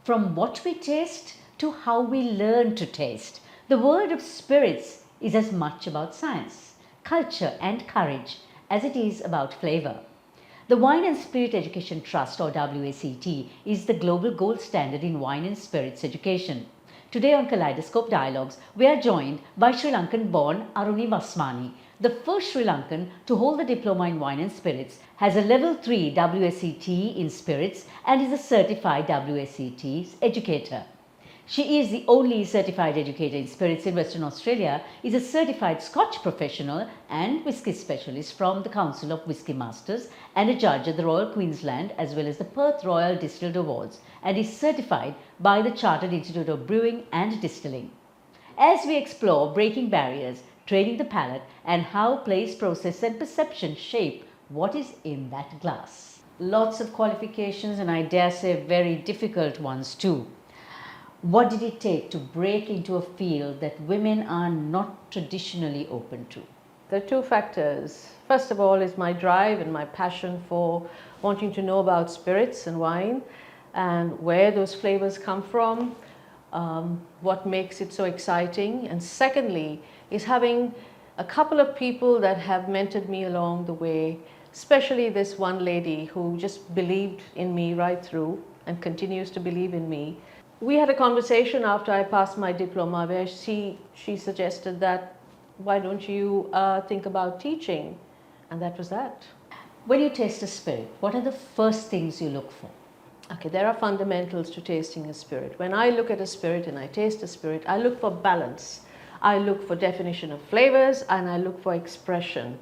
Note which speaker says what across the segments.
Speaker 1: From what we taste to how we learn to taste, the world of spirits is as much about science, culture and courage as it is about flavor. The Wine and Spirit Education Trust, or WSET, is the global gold standard in wine and spirits education. Today on Kaleidoscope Dialogues, we are joined by Sri Lankan-born Aruni Vaswani, the first Sri Lankan to hold the diploma in wine and spirits, has a level 3 WSET in spirits and is a certified WSET educator. She is the only certified educator in spirits in Western Australia, is a certified Scotch professional and whisky specialist from the Council of Whisky Masters and a judge at the Royal Queensland as well as the Perth Royal Distilled Awards, and is certified by the Chartered Institute of Brewing and Distilling. As we explore breaking barriers, training the palate, and how place, process and perception shape what is in that glass. Lots of qualifications, and I dare say very difficult ones too. What did it take to break into a field that women are not traditionally open to?
Speaker 2: There are two factors. First of all is my drive and my passion for wanting to know about spirits and wine and where those flavors come from, what makes it so exciting. And secondly is having a couple of people that have mentored me along the way, especially this one lady who just believed in me right through and continues to believe in me. We had a conversation after I passed my diploma where she suggested that, why don't you think about teaching? And that was that.
Speaker 1: When you taste a spirit, what are the first things you look for?
Speaker 2: Okay, there are fundamentals to tasting a spirit. When I look at a spirit and I taste a spirit, I look for balance. I look for definition of flavors and I look for expression.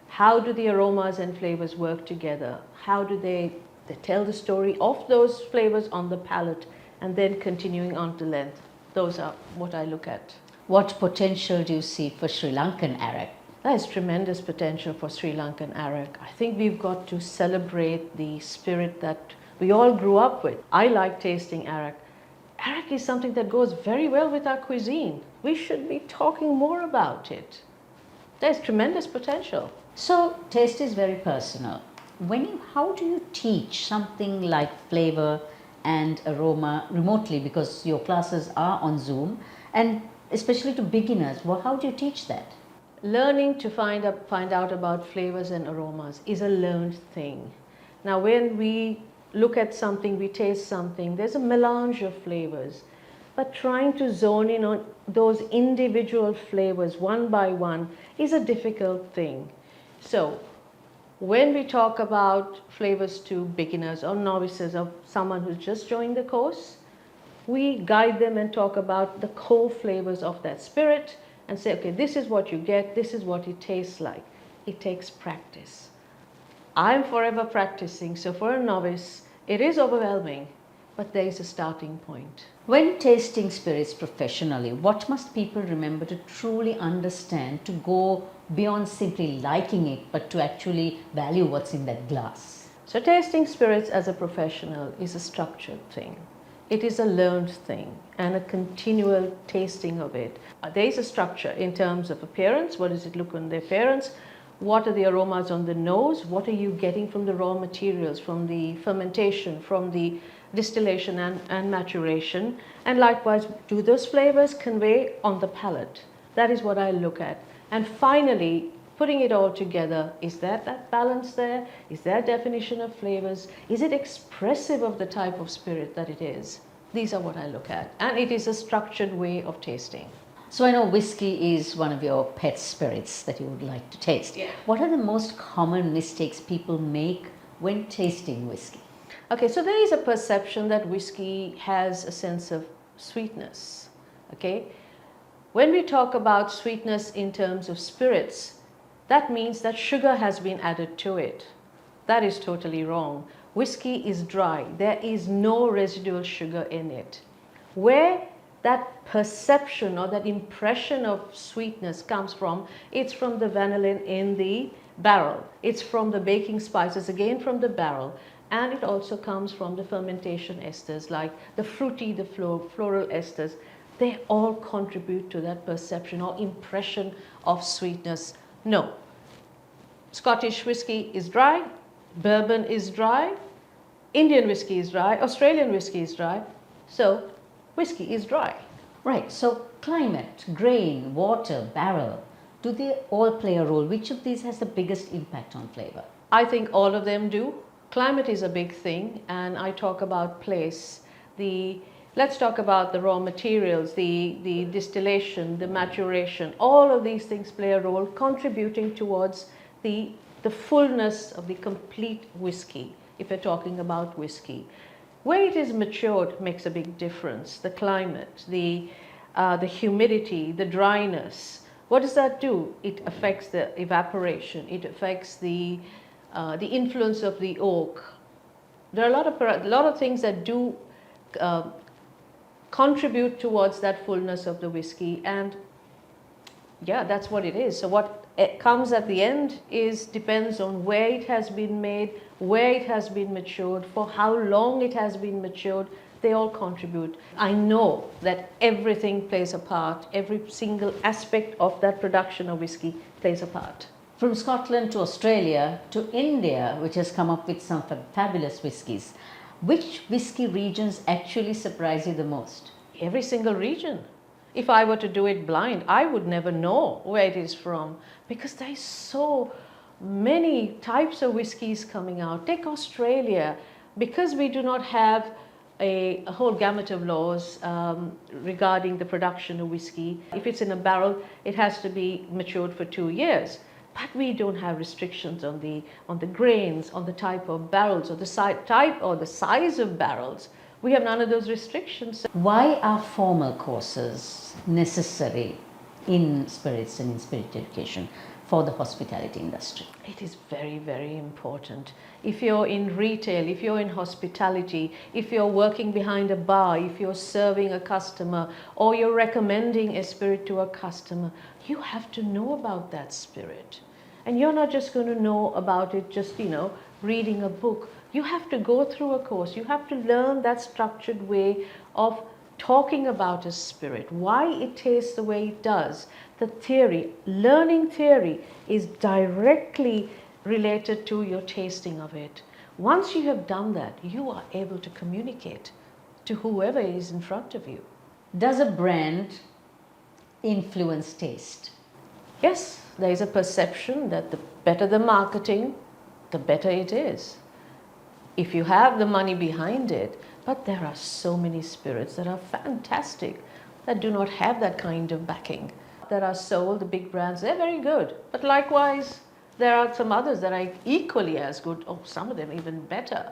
Speaker 2: How do the aromas and flavors work together? How do they tell the story of those flavors on the palate and then continuing on to length? Those are what I look at.
Speaker 1: What potential do you see for Sri Lankan Arak?
Speaker 2: There is tremendous potential for Sri Lankan Arak. I think we've got to celebrate the spirit that we all grew up with. I like tasting Arak. Arak is something that goes very well with our cuisine. We should be talking more about it. There's tremendous potential.
Speaker 1: So taste is very personal. How do you teach something like flavor and aroma remotely, because your classes are on Zoom, and especially to beginners, how do you teach that?
Speaker 2: Learning to find out about flavors and aromas is a learned thing. Now when we look at something, we taste something, there's a melange of flavors, but trying to zone in on those individual flavors one by one is a difficult thing. So when we talk about flavors to beginners or novices or someone who's just joined the course, we guide them and talk about the core flavors of that spirit and say, okay, this is what you get, this is what it tastes like. It takes practice. I'm forever practicing, so for a novice, it is overwhelming, but there is a starting point.
Speaker 1: When tasting spirits professionally, what must people remember to truly understand, to go beyond simply liking it, but to actually value what's in that glass?
Speaker 2: So tasting spirits as a professional is a structured thing. It is a learned thing and a continual tasting of it. There is a structure in terms of appearance. What does it look on the appearance? What are the aromas on the nose? What are you getting from the raw materials, from the fermentation, from the distillation and maturation? And likewise, do those flavors convey on the palate? That is what I look at. And finally, putting it all together, is there that balance there? Is there a definition of flavors? Is it expressive of the type of spirit that it is? These are what I look at. And it is a structured way of tasting.
Speaker 1: So I know whiskey is one of your pet spirits that you would like to taste.
Speaker 2: Yeah.
Speaker 1: What are the most common mistakes people make when tasting whiskey?
Speaker 2: Okay, so there is a perception that whiskey has a sense of sweetness. Okay, when we talk about sweetness in terms of spirits, that means that sugar has been added to it. That is totally wrong. Whiskey is dry. There is no residual sugar in it. Where that perception or that impression of sweetness comes from, it's from the vanillin in the barrel. It's from the baking spices, again from the barrel. And it also comes from the fermentation esters, like the fruity, the floral esters. They all contribute to that perception or impression of sweetness. No. Scottish whiskey is dry, bourbon is dry, Indian whiskey is dry, Australian whiskey is dry. So whiskey is dry.
Speaker 1: Right, so climate, grain, water, barrel, do they all play a role? Which of these has the biggest impact on flavor?
Speaker 2: I think all of them do. Climate is a big thing, and I talk about place. Let's talk about the raw materials, the distillation, the maturation. All of these things play a role, contributing towards the fullness of the complete whiskey, if we're talking about whiskey. Where it is matured makes a big difference. The climate, the humidity, the dryness. What does that do? It affects the evaporation. It affects the influence of the oak. There are a lot of things that do contribute towards that fullness of the whiskey, and yeah, that's what it is. So what comes at the end depends on where it has been made, where it has been matured, for how long it has been matured. They all contribute. I know that everything plays a part. Every single aspect of that production of whiskey plays a part.
Speaker 1: From Scotland to Australia to India, which has come up with some fabulous whiskies, which whiskey regions actually surprise you the most?
Speaker 2: Every single region. If I were to do it blind, I would never know where it is from, because there's so many types of whiskies coming out. Take Australia, because we do not have a whole gamut of laws regarding the production of whiskey. If it's in a barrel, it has to be matured for 2 years. But we don't have restrictions on the grains, on the type of barrels, or the type or the size of barrels. We have none of those restrictions.
Speaker 1: Why are formal courses necessary in spirits and in spirit education for the hospitality industry?
Speaker 2: It is very, very important. If you're in retail, if you're in hospitality, if you're working behind a bar, if you're serving a customer, or you're recommending a spirit to a customer, you have to know about that spirit. And you're not just going to know about it just, reading a book. You have to go through a course. You have to learn that structured way of talking about a spirit, why it tastes the way it does. The theory, learning theory, is directly related to your tasting of it. Once you have done that, you are able to communicate to whoever is in front of you.
Speaker 1: Does a brand influence taste?
Speaker 2: Yes, there is a perception that the better the marketing, the better it is. If you have the money behind it, but there are so many spirits that are fantastic that do not have that kind of backing. That are sold, the big brands, they're very good. But likewise, there are some others that are equally as good, or some of them even better.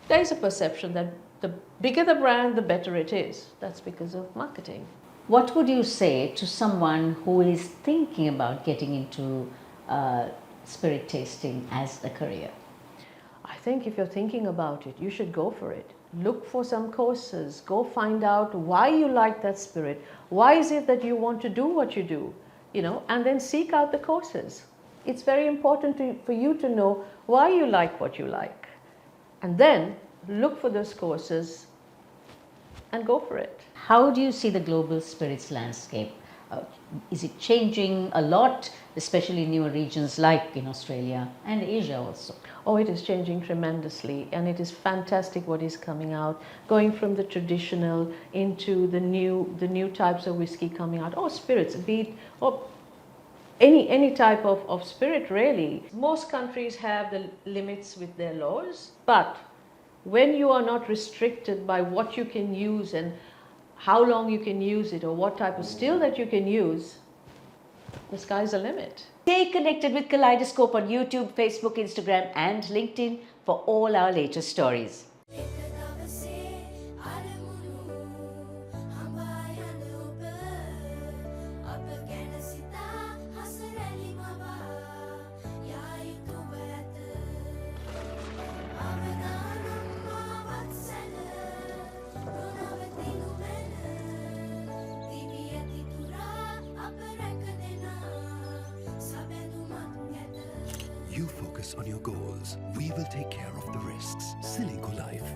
Speaker 2: There is a perception that the bigger the brand, the better it is. That's because of marketing.
Speaker 1: What would you say to someone who is thinking about getting into spirit tasting as a career?
Speaker 2: I think if you're thinking about it, you should go for it. Look for some courses. Go find out why you like that spirit. Why is it that you want to do what you do? And then seek out the courses. It's very important for you to know why you like what you like. And then look for those courses and go for it.
Speaker 1: How do you see the global spirits landscape? Is it changing a lot, especially in newer regions like in Australia and Asia also?
Speaker 2: Oh, it is changing tremendously, and it is fantastic what is coming out, going from the traditional into the new types of whiskey coming out, or spirits, be it, or any type of spirit really. Most countries have the limits with their laws, but when you are not restricted by what you can use and how long you can use it or what type of still that you can use, the sky's the limit.
Speaker 1: Stay connected with Kaleidoscope on YouTube, Facebook, Instagram and LinkedIn for all our latest stories.
Speaker 3: You focus on your goals. We will take care of the risks. Silico Life.